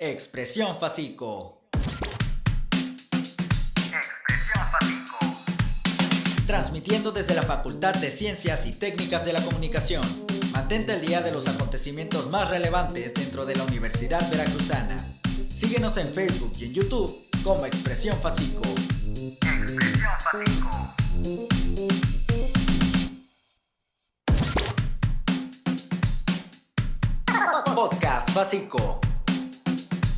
Expresión Facico. Transmitiendo desde la Facultad de Ciencias y Técnicas de la Comunicación. Mantente al día de los acontecimientos más relevantes dentro de la Universidad Veracruzana. Síguenos en Facebook y en YouTube como Expresión Facico. Expresión Facico. Podcast Facico.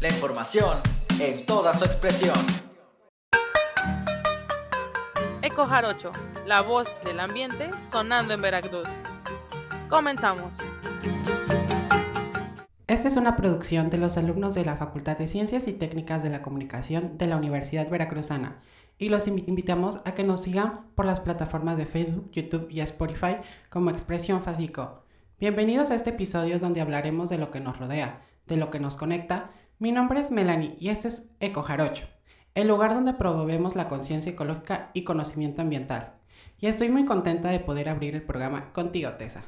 La información en toda su expresión. Eco Jarocho, la voz del ambiente sonando en Veracruz. Comenzamos. Esta es una producción de los alumnos de la Facultad de Ciencias y Técnicas de la Comunicación de la Universidad Veracruzana y los invitamos a que nos sigan por las plataformas de Facebook, YouTube y Spotify como Expresión Facico. Bienvenidos a este episodio donde hablaremos de lo que nos rodea, de lo que nos conecta. Mi nombre es Melanie y este es Eco Jarocho, el lugar donde promovemos la conciencia ecológica y conocimiento ambiental. Y estoy muy contenta de poder abrir el programa contigo, Tessa.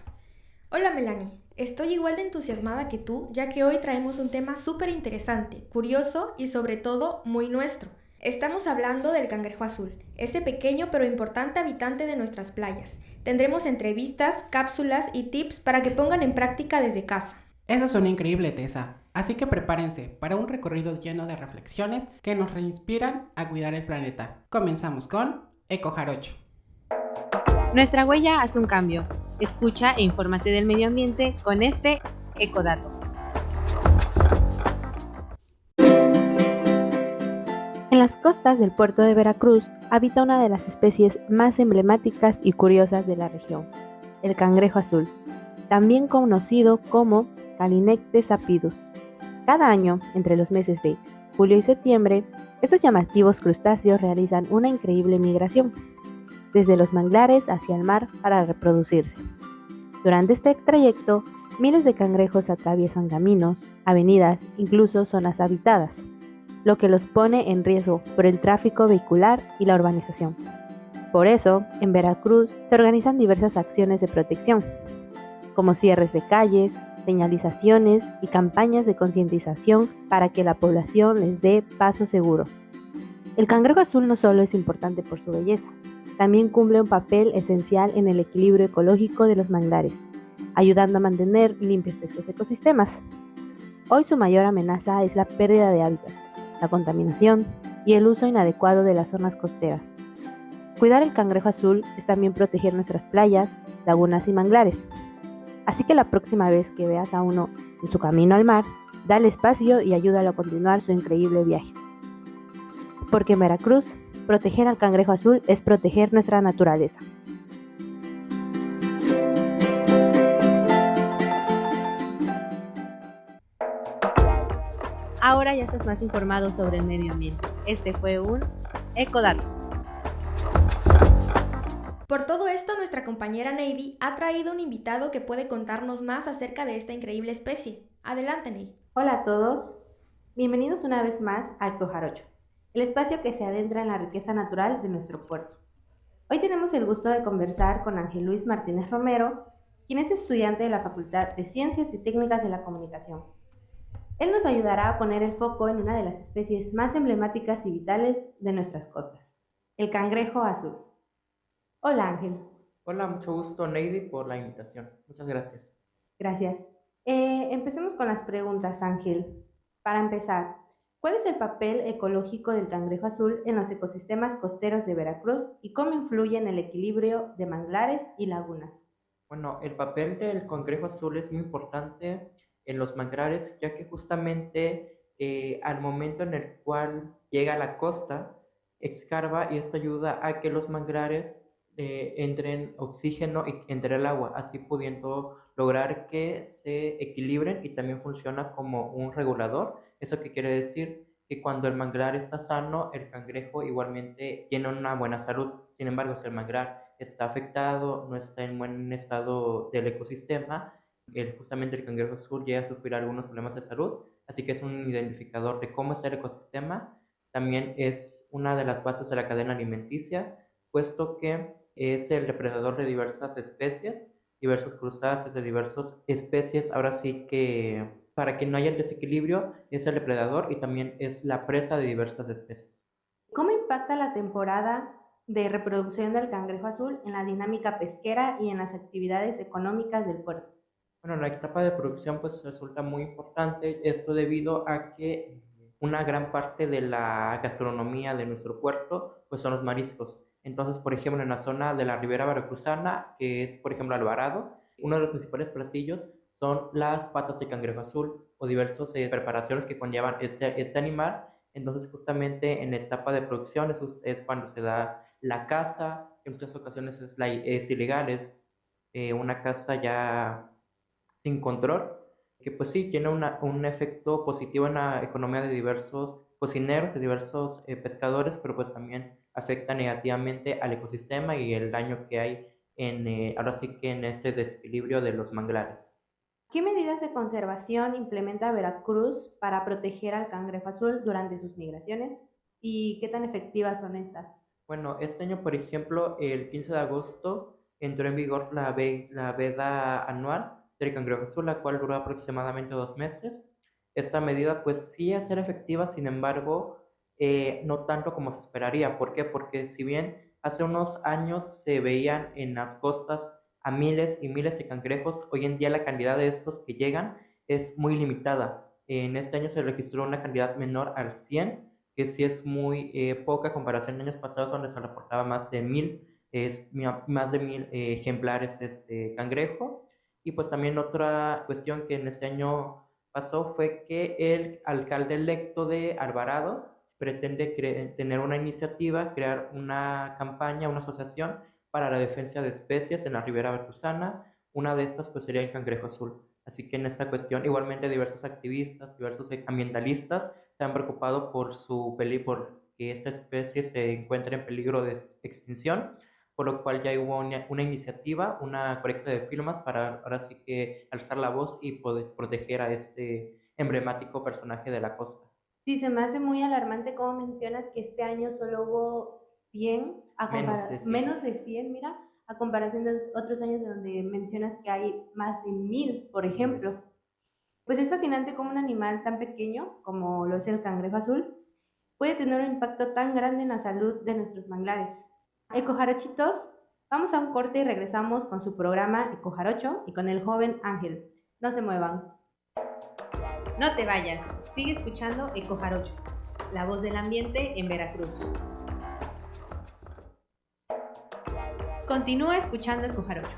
Hola Melanie, estoy igual de entusiasmada que tú, ya que hoy traemos un tema súper interesante, curioso y sobre todo muy nuestro. Estamos hablando del cangrejo azul, ese pequeño pero importante habitante de nuestras playas. Tendremos entrevistas, cápsulas y tips para que pongan en práctica desde casa. Eso suena increíble, Tessa. Así que prepárense para un recorrido lleno de reflexiones que nos reinspiran a cuidar el planeta. Comenzamos con Eco Jarocho. Nuestra huella hace un cambio. Escucha e infórmate del medio ambiente con este Ecodato. En las costas del puerto de Veracruz habita una de las especies más emblemáticas y curiosas de la región, el cangrejo azul, también conocido como Calinectes apidus. Cada año, entre los meses de julio y septiembre, estos llamativos crustáceos realizan una increíble migración, desde los manglares hacia el mar para reproducirse. Durante este trayecto, miles de cangrejos atraviesan caminos, avenidas, incluso zonas habitadas, lo que los pone en riesgo por el tráfico vehicular y la urbanización. Por eso, en Veracruz se organizan diversas acciones de protección, como cierres de calles, señalizaciones y campañas de concientización para que la población les dé paso seguro. El cangrejo azul no solo es importante por su belleza, también cumple un papel esencial en el equilibrio ecológico de los manglares, ayudando a mantener limpios estos ecosistemas. Hoy su mayor amenaza es la pérdida de hábitat, la contaminación y el uso inadecuado de las zonas costeras. Cuidar el cangrejo azul es también proteger nuestras playas, lagunas y manglares. Así que la próxima vez que veas a uno en su camino al mar, dale espacio y ayúdalo a continuar su increíble viaje. Porque en Veracruz, proteger al cangrejo azul es proteger nuestra naturaleza. Ahora ya estás más informado sobre el medio ambiente. Este fue un Ecodato. Por todo esto, nuestra compañera Neidy ha traído un invitado que puede contarnos más acerca de esta increíble especie. Adelante, Neidy. Hola a todos, bienvenidos una vez más a Eco Jarocho, el espacio que se adentra en la riqueza natural de nuestro puerto. Hoy tenemos el gusto de conversar con Ángel Luis Martínez Romero, quien es estudiante de la Facultad de Ciencias y Técnicas de la Comunicación. Él nos ayudará a poner el foco en una de las especies más emblemáticas y vitales de nuestras costas, el cangrejo azul. Hola Ángel. Hola, mucho gusto Neidy por la invitación. Muchas gracias. Gracias. Empecemos con las preguntas, Ángel. Para empezar, ¿cuál es el papel ecológico del cangrejo azul en los ecosistemas costeros de Veracruz y cómo influye en el equilibrio de manglares y lagunas? Bueno, el papel del cangrejo azul es muy importante en los manglares, ya que justamente al momento en el cual llega a la costa, excarva y esto ayuda a que los manglares entren oxígeno y entre el agua, así pudiendo lograr que se equilibren y también funciona como un regulador. ¿Eso qué quiere decir? Que cuando el manglar está sano, el cangrejo igualmente tiene una buena salud. Sin embargo, si el manglar está afectado, no está en buen estado del ecosistema, justamente el cangrejo azul llega a sufrir algunos problemas de salud, así que es un identificador de cómo es el ecosistema. También es una de las bases de la cadena alimenticia, puesto que es el depredador de diversos crustáceos, de diversas especies, ahora sí que para que no haya el desequilibrio, es el depredador y también es la presa de diversas especies. ¿Cómo impacta la temporada de reproducción del cangrejo azul en la dinámica pesquera y en las actividades económicas del puerto? Bueno, la etapa de producción pues resulta muy importante, esto debido a que una gran parte de la gastronomía de nuestro puerto pues son los mariscos. Entonces, por ejemplo, en la zona de la Ribera Veracruzana, que es, por ejemplo, Alvarado, uno de los principales platillos son las patas de cangrejo azul o diversas preparaciones que conllevan este animal. Entonces, justamente en la etapa de producción es cuando se da la caza, que en muchas ocasiones es ilegal, es una caza ya sin control, que pues sí, tiene un efecto positivo en la economía de diversos cocineros, de diversos pescadores, pero pues también afecta negativamente al ecosistema y el daño que hay ahora sí que en ese desequilibrio de los manglares. ¿Qué medidas de conservación implementa Veracruz para proteger al cangrejo azul durante sus migraciones? ¿Y qué tan efectivas son estas? Bueno, este año, por ejemplo, el 15 de agosto entró en vigor la veda anual del cangrejo azul, la cual duró aproximadamente 2 meses. Esta medida, pues sí es ser efectiva, sin embargo, no tanto como se esperaría. ¿Por qué? Porque si bien hace unos años se veían en las costas a miles y miles de cangrejos, hoy en día la cantidad de estos que llegan es muy limitada. En este año se registró una cantidad menor al 100, que sí es muy poca a comparación de años pasados donde se reportaba más de 1000, más de 1000 ejemplares de este cangrejo. Y pues también otra cuestión que en este año pasó fue que el alcalde electo de Alvarado pretende tener una iniciativa, crear una campaña, una asociación para la defensa de especies en la Ribera Veracruzana. Una de estas pues sería el cangrejo azul. Así que en esta cuestión igualmente diversos activistas, diversos ambientalistas se han preocupado por que esta especie se encuentre en peligro de extinción, por lo cual ya hubo una iniciativa, una colecta de firmas para ahora sí que alzar la voz y poder proteger a este emblemático personaje de la costa. Sí, se me hace muy alarmante como mencionas que este año solo hubo 100, menos de 100, mira, a comparación de otros años en donde mencionas que hay más de 1000, por ejemplo. Pues es fascinante cómo un animal tan pequeño como lo es el cangrejo azul puede tener un impacto tan grande en la salud de nuestros manglares. Ecojarochitos, vamos a un corte y regresamos con su programa Ecojarocho y con el joven Ángel. No se muevan. No te vayas, sigue escuchando Ecojarocho, la voz del ambiente en Veracruz. Continúa escuchando Ecojarocho,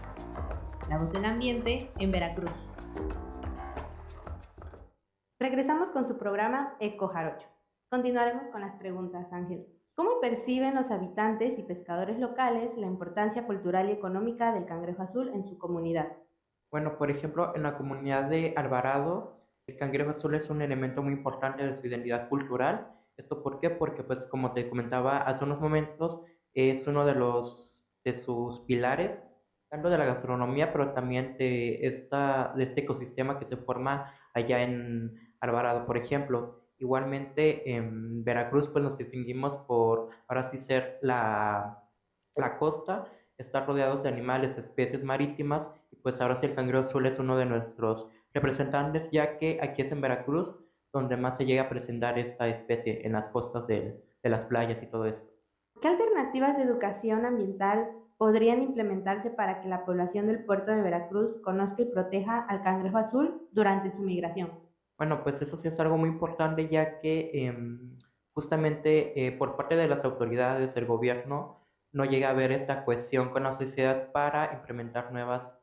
la voz del ambiente en Veracruz. Regresamos con su programa Ecojarocho. Continuaremos con las preguntas, Ángel. ¿Cómo perciben los habitantes y pescadores locales la importancia cultural y económica del cangrejo azul en su comunidad? Bueno, por ejemplo, en la comunidad de Alvarado, el cangrejo azul es un elemento muy importante de su identidad cultural. ¿Esto por qué? Porque, pues, como te comentaba hace unos momentos, es uno de sus pilares, tanto de la gastronomía, pero también de este ecosistema que se forma allá en Alvarado, por ejemplo. Igualmente, en Veracruz, pues, nos distinguimos por, ahora sí, ser la costa, estar rodeados de animales, especies marítimas, y pues ahora sí el cangrejo azul es uno de nuestros representantes, ya que aquí es en Veracruz donde más se llega a presentar esta especie en las costas de las playas y todo esto. ¿Qué alternativas de educación ambiental podrían implementarse para que la población del puerto de Veracruz conozca y proteja al cangrejo azul durante su migración? Bueno, pues eso sí es algo muy importante, ya que justamente por parte de las autoridades del gobierno no llega a haber esta cohesión con la sociedad para implementar nuevas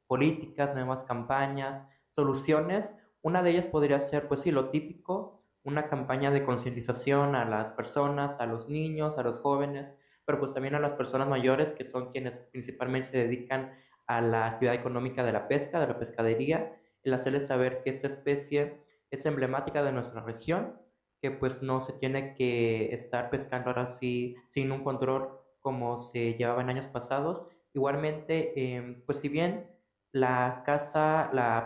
políticas, nuevas campañas, soluciones. Una de ellas podría ser, pues sí, lo típico, una campaña de concientización a las personas, a los niños, a los jóvenes, pero pues también a las personas mayores, que son quienes principalmente se dedican a la actividad económica de la pesca, de la pescadería, el hacerles saber que esta especie es emblemática de nuestra región, que pues no se tiene que estar pescando ahora sí sin un control como se llevaba en años pasados. Igualmente, pues si bien la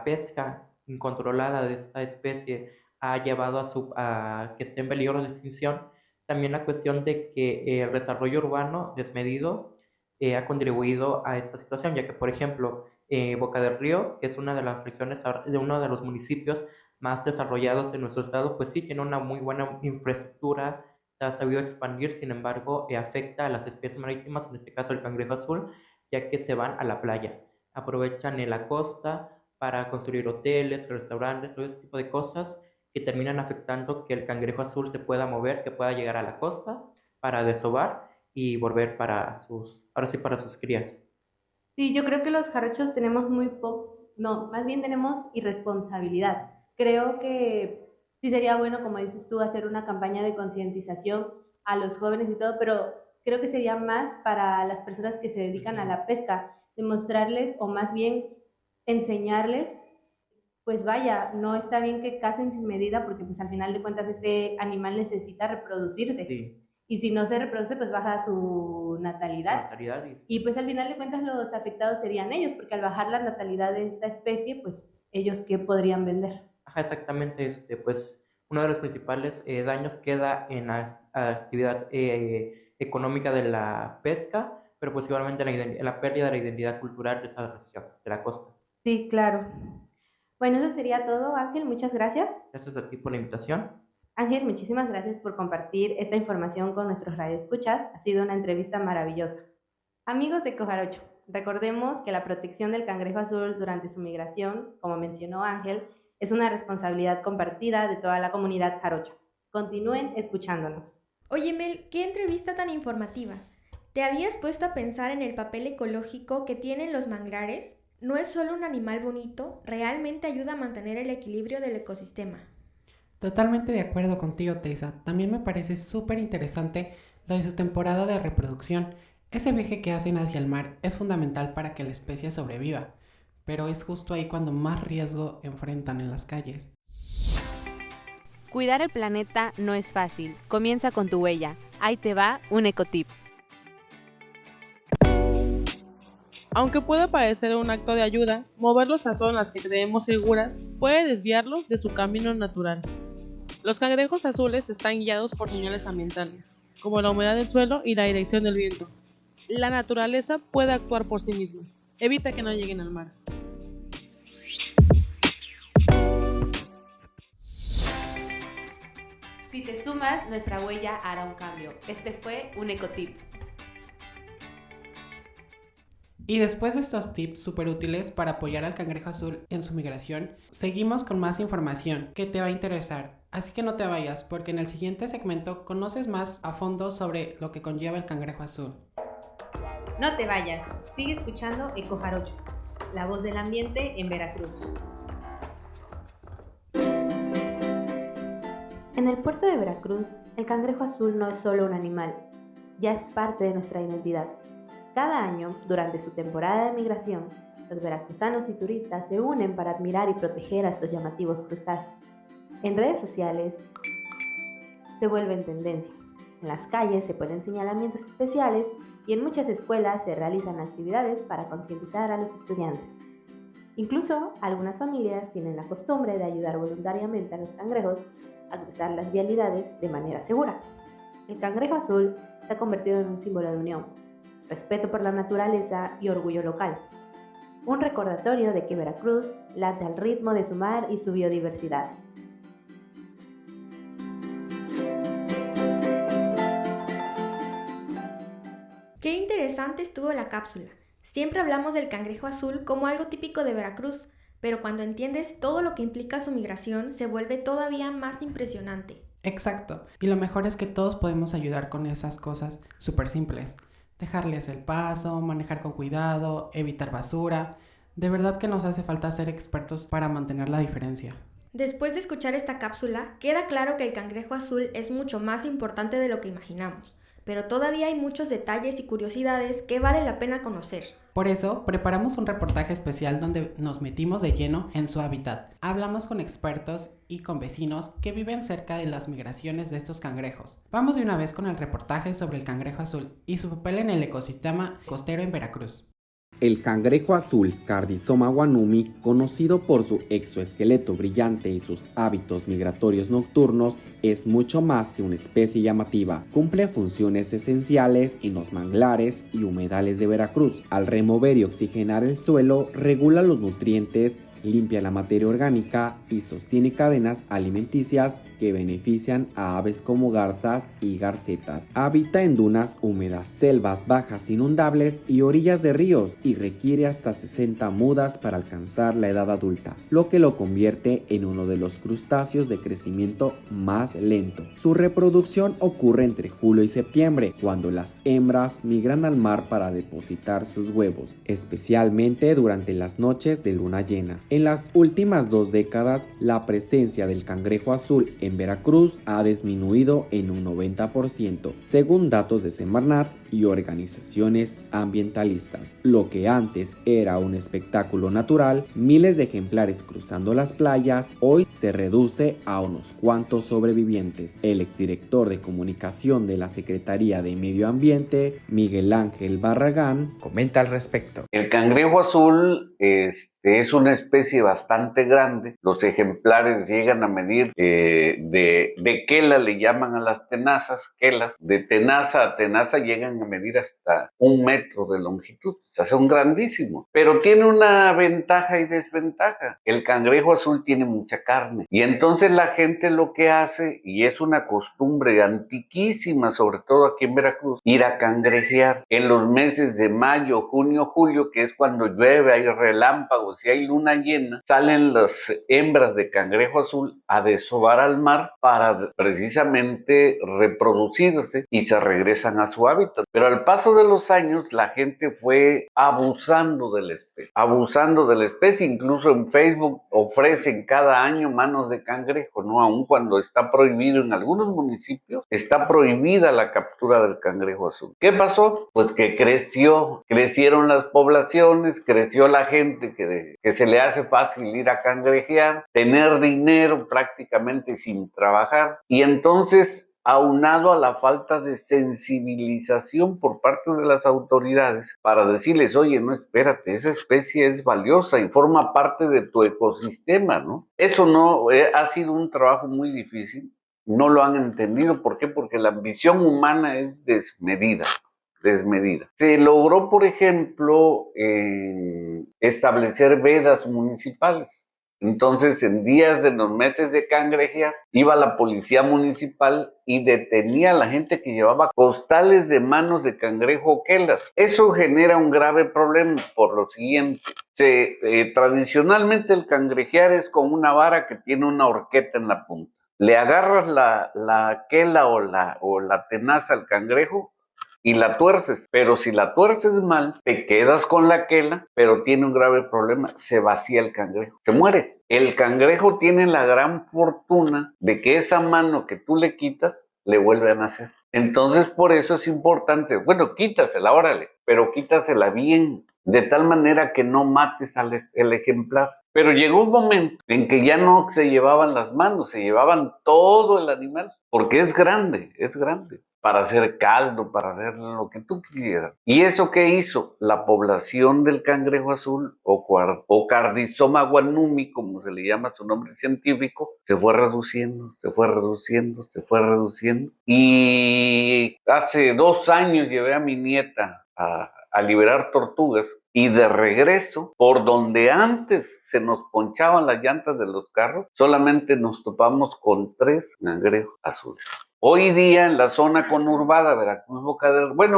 pesca incontrolada de esta especie ha llevado a que esté en peligro de extinción, también la cuestión de que el desarrollo urbano desmedido ha contribuido a esta situación, ya que, por ejemplo, Boca del Río, que es una de las regiones, de uno de los municipios más desarrollados en nuestro estado, pues sí tiene una muy buena infraestructura, se ha sabido expandir, sin embargo, afecta a las especies marítimas, en este caso el cangrejo azul, ya que se van a la playa, aprovechan en la costa para construir hoteles, restaurantes, todo ese tipo de cosas que terminan afectando que el cangrejo azul se pueda mover, que pueda llegar a la costa para desovar y volver ahora sí para sus crías. Sí, yo creo que los jarochos tenemos muy poco, no, más bien tenemos irresponsabilidad. Creo que sí sería bueno, como dices tú, hacer una campaña de concientización a los jóvenes y todo, pero creo que sería más para las personas que se dedican a la pesca, demostrarles o más bien enseñarles, pues vaya, no está bien que casen sin medida porque pues al final de cuentas este animal necesita reproducirse. Sí. Y si no se reproduce, pues baja su natalidad. Y pues al final de cuentas los afectados serían ellos, porque al bajar la natalidad de esta especie, pues ellos ¿qué podrían vender? Ajá, exactamente, pues uno de los principales daños queda en la actividad económica de la pesca, pero pues igualmente en la pérdida de la identidad cultural de esa región, de la costa. Sí, claro. Bueno, eso sería todo, Ángel, muchas gracias. Gracias a ti por la invitación. Ángel, muchísimas gracias por compartir esta información con nuestros radioescuchas. Ha sido una entrevista maravillosa. Amigos de Cojarocho, recordemos que la protección del cangrejo azul durante su migración, como mencionó Ángel, es una responsabilidad compartida de toda la comunidad jarocha. Continúen escuchándonos. Oye, Mel, qué entrevista tan informativa. ¿Te habías puesto a pensar en el papel ecológico que tienen los manglares? No es solo un animal bonito, realmente ayuda a mantener el equilibrio del ecosistema. Totalmente de acuerdo contigo, Teisa. También me parece súper interesante lo de su temporada de reproducción. Ese viaje que hacen hacia el mar es fundamental para que la especie sobreviva, pero es justo ahí cuando más riesgo enfrentan en las calles. Cuidar el planeta no es fácil. Comienza con tu huella. Ahí te va un ecotip. Aunque pueda parecer un acto de ayuda, moverlos a zonas que creemos seguras puede desviarlos de su camino natural. Los cangrejos azules están guiados por señales ambientales, como la humedad del suelo y la dirección del viento. La naturaleza puede actuar por sí misma. Evita que no lleguen al mar. Si te sumas, nuestra huella hará un cambio. Este fue un ecotip. Y después de estos tips súper útiles para apoyar al cangrejo azul en su migración, seguimos con más información que te va a interesar. Así que no te vayas, porque en el siguiente segmento conoces más a fondo sobre lo que conlleva el cangrejo azul. No te vayas, sigue escuchando Eco Jarocho, la voz del ambiente en Veracruz. En el puerto de Veracruz, el cangrejo azul no es solo un animal, ya es parte de nuestra identidad. Cada año, durante su temporada de migración, los veracruzanos y turistas se unen para admirar y proteger a estos llamativos crustáceos. En redes sociales se vuelven tendencia. En las calles se ponen señalamientos especiales y en muchas escuelas se realizan actividades para concientizar a los estudiantes. Incluso algunas familias tienen la costumbre de ayudar voluntariamente a los cangrejos a cruzar las vialidades de manera segura. El cangrejo azul se ha convertido en un símbolo de unión, respeto por la naturaleza y orgullo local. Un recordatorio de que Veracruz late al ritmo de su mar y su biodiversidad. Qué interesante estuvo la cápsula. Siempre hablamos del cangrejo azul como algo típico de Veracruz, pero cuando entiendes todo lo que implica su migración, se vuelve todavía más impresionante. Exacto, y lo mejor es que todos podemos ayudar con esas cosas súper simples. Dejarles el paso, manejar con cuidado, evitar basura. De verdad que nos hace falta ser expertos para mantener la diferencia. Después de escuchar esta cápsula, queda claro que el cangrejo azul es mucho más importante de lo que imaginamos, pero todavía hay muchos detalles y curiosidades que vale la pena conocer. Por eso, preparamos un reportaje especial donde nos metimos de lleno en su hábitat. Hablamos con expertos y con vecinos que viven cerca de las migraciones de estos cangrejos. Vamos de una vez con el reportaje sobre el cangrejo azul y su papel en el ecosistema costero en Veracruz. El cangrejo azul Cardizoma guanumi, conocido por su exoesqueleto brillante y sus hábitos migratorios nocturnos, es mucho más que una especie llamativa. Cumple funciones esenciales en los manglares y humedales de Veracruz. Al remover y oxigenar el suelo, regula los nutrientes, limpia la materia orgánica y sostiene cadenas alimenticias que benefician a aves como garzas y garcetas. Habita en dunas húmedas, selvas bajas inundables y orillas de ríos, y requiere hasta 60 mudas para alcanzar la edad adulta, lo que lo convierte en uno de los crustáceos de crecimiento más lento. Su reproducción ocurre entre julio y septiembre, cuando las hembras migran al mar para depositar sus huevos, especialmente durante las noches de luna llena. En las últimas 2 décadas, la presencia del cangrejo azul en Veracruz ha disminuido en un 90%, según datos de Semarnat y organizaciones ambientalistas. Lo que antes era un espectáculo natural, miles de ejemplares cruzando las playas, hoy se reduce a unos cuantos sobrevivientes. El exdirector de comunicación de la Secretaría de Medio Ambiente, Miguel Ángel Barragán, comenta al respecto. El cangrejo azul es una especie bastante grande. Los ejemplares llegan a medir de quela, le llaman a las tenazas, quelas. De tenaza a tenaza llegan a medir hasta 1 metro de longitud. O sea, son grandísimos. Pero tiene una ventaja y desventaja. El cangrejo azul tiene mucha carne. Y entonces la gente lo que hace, y es una costumbre antiquísima, sobre todo aquí en Veracruz, ir a cangrejear en los meses de mayo, junio, julio, que es cuando llueve, hay relámpagos, si hay luna llena, salen las hembras de cangrejo azul a desovar al mar para precisamente reproducirse y se regresan a su hábitat. Pero al paso de los años la gente fue abusando de la especie, incluso en Facebook ofrecen cada año manos de cangrejo, ¿no? Aun cuando está prohibido en algunos municipios, está prohibida la captura del cangrejo azul. ¿Qué pasó? Pues que crecieron las poblaciones, creció la gente que se le hace fácil ir a cangrejear, tener dinero prácticamente sin trabajar, y entonces, aunado a la falta de sensibilización por parte de las autoridades para decirles, oye, no, espérate, esa especie es valiosa y forma parte de tu ecosistema, ¿no? Eso no ha sido un trabajo muy difícil, no lo han entendido. ¿Por qué? Porque la ambición humana es desmedida. Se logró, por ejemplo, establecer vedas municipales. Entonces, en días de los meses de cangrejear, iba la policía municipal y detenía a la gente que llevaba costales de manos de cangrejo o quelas. Eso genera un grave problema por lo siguiente. Tradicionalmente el cangrejear es con una vara que tiene una horqueta en la punta. Le agarras la quela o la tenaza al cangrejo y la tuerces, pero si la tuerces mal, te quedas con la quela, pero tiene un grave problema, se vacía el cangrejo, se muere. El cangrejo tiene la gran fortuna de que esa mano que tú le quitas, le vuelve a nacer. Entonces, por eso es importante, bueno, quítasela, órale, pero quítasela bien, de tal manera que no mates el ejemplar. Pero llegó un momento en que ya no se llevaban las manos, se llevaban todo el animal, porque es grande, para hacer caldo, para hacer lo que tú quieras. ¿Y eso qué hizo? La población del cangrejo azul, o Cardizoma guanumi, como se le llama su nombre científico, se fue reduciendo. Y hace 2 años llevé a mi nieta a liberar tortugas, y de regreso, por donde antes se nos ponchaban las llantas de los carros, solamente nos topamos con 3 cangrejos azules. Hoy día en la zona conurbada, Veracruz,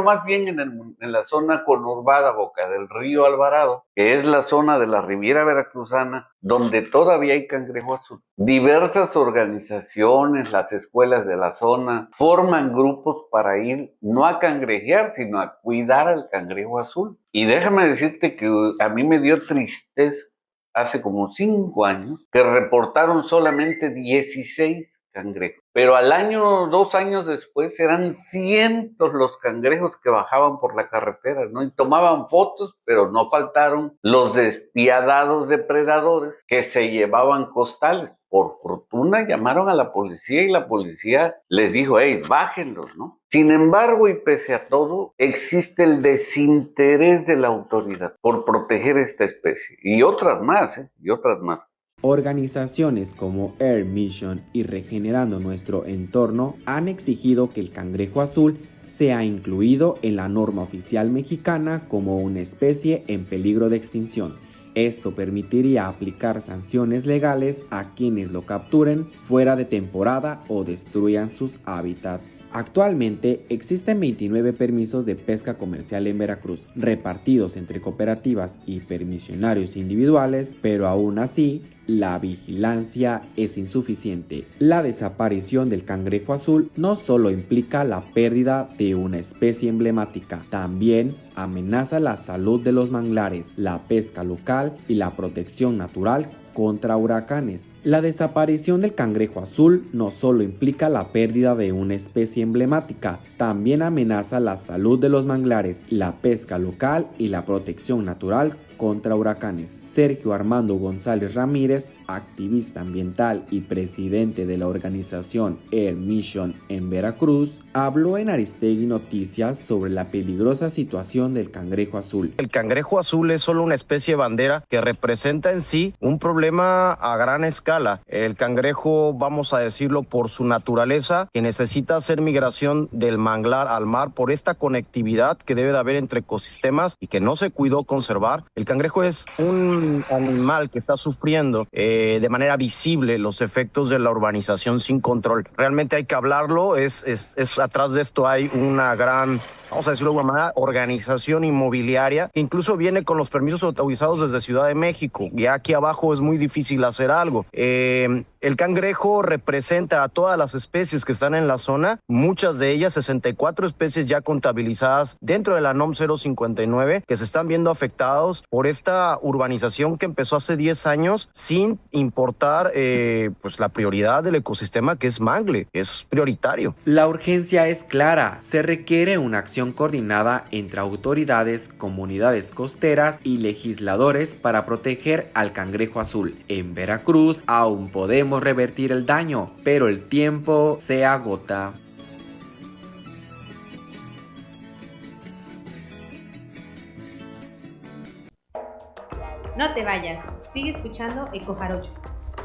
más bien en la zona conurbada, Boca del Río Alvarado, que es la zona de la Riviera Veracruzana, donde todavía hay cangrejo azul. Diversas organizaciones, las escuelas de la zona, forman grupos para ir no a cangrejear, sino a cuidar al cangrejo azul. Y déjame decirte que a mí me dio tristeza hace como 5 años que reportaron solamente 16 cangrejo. Pero al año, 2 años después, eran cientos los cangrejos que bajaban por la carretera, ¿no? Y tomaban fotos, pero no faltaron los despiadados depredadores que se llevaban costales. Por fortuna llamaron a la policía y la policía les dijo, hey, bájenlos, ¿no? Sin embargo, y pese a todo, existe el desinterés de la autoridad por proteger esta especie. Y otras más, y otras más. Organizaciones como Air Mission y Regenerando Nuestro Entorno han exigido que el cangrejo azul sea incluido en la norma oficial mexicana como una especie en peligro de extinción. Esto permitiría aplicar sanciones legales a quienes lo capturen fuera de temporada o destruyan sus hábitats. Actualmente existen 29 permisos de pesca comercial en Veracruz, repartidos entre cooperativas y permisionarios individuales, pero aún así, la vigilancia es insuficiente. La desaparición del cangrejo azul no solo implica la pérdida de una especie emblemática, también amenaza la salud de los manglares, la pesca local y la protección natural contra huracanes. La desaparición del cangrejo azul no solo implica la pérdida de una especie emblemática, también amenaza la salud de los manglares, la pesca local y la protección natural contra huracanes. Sergio Armando González Ramírez, activista ambiental y presidente de la organización Air Mission en Veracruz, habló en Aristegui Noticias sobre la peligrosa situación del cangrejo azul. El cangrejo azul es solo una especie bandera que representa en sí un problema a gran escala. El cangrejo, vamos a decirlo por su naturaleza, que necesita hacer migración del manglar al mar por esta conectividad que debe de haber entre ecosistemas y que no se cuidó conservar. El cangrejo es un animal que está sufriendo de manera visible los efectos de la urbanización sin control. Realmente hay que hablarlo, atrás de esto hay una gran, vamos a decirlo de alguna manera, organización inmobiliaria que incluso viene con los permisos autorizados desde Ciudad de México. Ya aquí abajo es muy difícil hacer algo. El cangrejo representa a todas las especies que están en la zona, muchas de ellas, 64 especies ya contabilizadas dentro de la NOM 059, que se están viendo afectados por esta urbanización que empezó hace 10 años sin importar pues la prioridad del ecosistema, que es mangle, es prioritario. La urgencia es clara, se requiere una acción coordinada entre autoridades, comunidades costeras y legisladores para proteger al cangrejo azul. En Veracruz aún podemos revertir el daño, pero el tiempo se agota. No te vayas, sigue escuchando Eco Jarocho,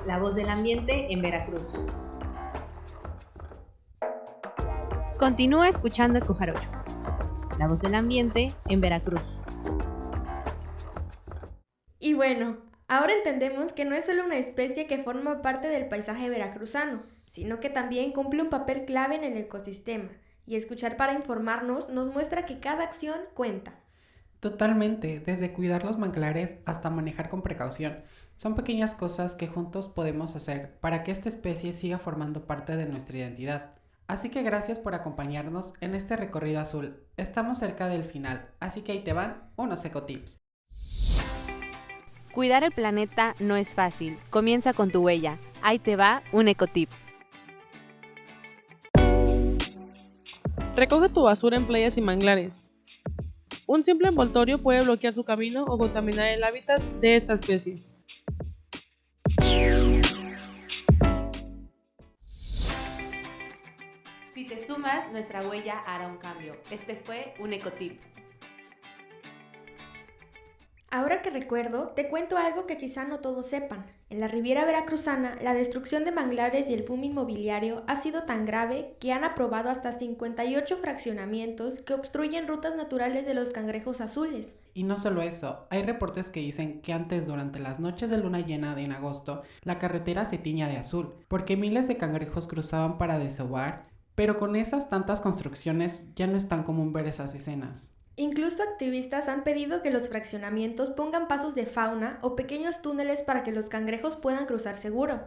la voz del ambiente en Veracruz. Continúa escuchando Eco Jarocho, la voz del ambiente en Veracruz. Y bueno, ahora entendemos que no es solo una especie que forma parte del paisaje veracruzano, sino que también cumple un papel clave en el ecosistema, y escuchar para informarnos nos muestra que cada acción cuenta. Totalmente, desde cuidar los manglares hasta manejar con precaución. Son pequeñas cosas que juntos podemos hacer para que esta especie siga formando parte de nuestra identidad. Así que gracias por acompañarnos en este recorrido azul. Estamos cerca del final, así que ahí te van unos ecotips. Cuidar el planeta no es fácil. Comienza con tu huella. Ahí te va un ecotip. Recoge tu basura en playas y manglares. Un simple envoltorio puede bloquear su camino o contaminar el hábitat de esta especie. Si te sumas, nuestra huella hará un cambio. Este fue un ecotip. Ahora que recuerdo, te cuento algo que quizá no todos sepan. En la Riviera Veracruzana, la destrucción de manglares y el boom inmobiliario ha sido tan grave que han aprobado hasta 58 fraccionamientos que obstruyen rutas naturales de los cangrejos azules. Y no solo eso, hay reportes que dicen que antes, durante las noches de luna llena en agosto, la carretera se tiña de azul, porque miles de cangrejos cruzaban para desovar, pero con esas tantas construcciones ya no es tan común ver esas escenas. Incluso activistas han pedido que los fraccionamientos pongan pasos de fauna o pequeños túneles para que los cangrejos puedan cruzar seguro.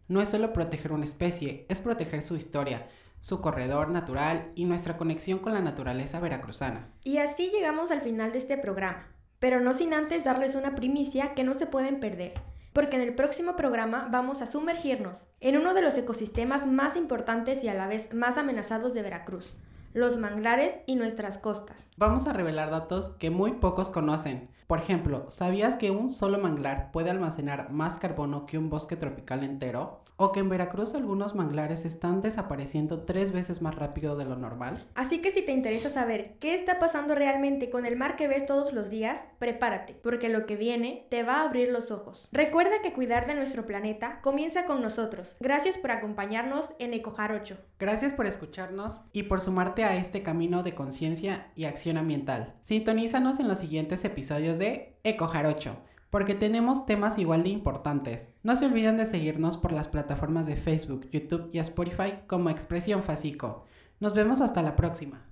No es solo proteger una especie, es proteger su historia, su corredor natural y nuestra conexión con la naturaleza veracruzana. Y así llegamos al final de este programa, pero no sin antes darles una primicia que no se pueden perder. porque en el próximo programa vamos a sumergirnos en uno de los ecosistemas más importantes y a la vez más amenazados de Veracruz, los manglares y nuestras costas. Vamos a revelar datos que muy pocos conocen. Por ejemplo, ¿sabías que un solo manglar puede almacenar más carbono que un bosque tropical entero? ¿O que en Veracruz algunos manglares están desapareciendo 3 veces más rápido de lo normal? Así que si te interesa saber qué está pasando realmente con el mar que ves todos los días, prepárate, porque lo que viene te va a abrir los ojos. Recuerda que cuidar de nuestro planeta comienza con nosotros. Gracias por acompañarnos en Ecojarocho. Gracias por escucharnos y por sumarte a este camino de conciencia y acción ambiental. Sintonízanos en los siguientes episodios de Ecojarocho, porque tenemos temas igual de importantes. No se olviden de seguirnos por las plataformas de Facebook, YouTube y Spotify como Expresión Facico. Nos vemos hasta la próxima.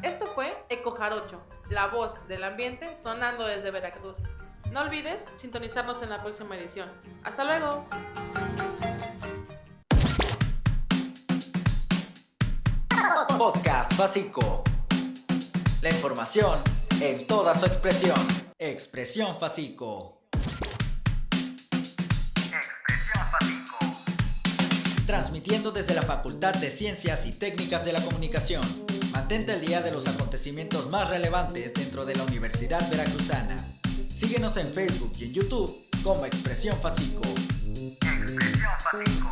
Esto fue Ecojarocho, la voz del ambiente sonando desde Veracruz. No olvides sintonizarnos en la próxima edición. ¡Hasta luego! Podcast Facico. La información en toda su expresión. Expresión Facico. Transmitiendo desde la Facultad de Ciencias y Técnicas de la Comunicación. Mantente al día de los acontecimientos más relevantes dentro de la Universidad Veracruzana. Síguenos en Facebook y en YouTube como Expresión Facico. Expresión Facico.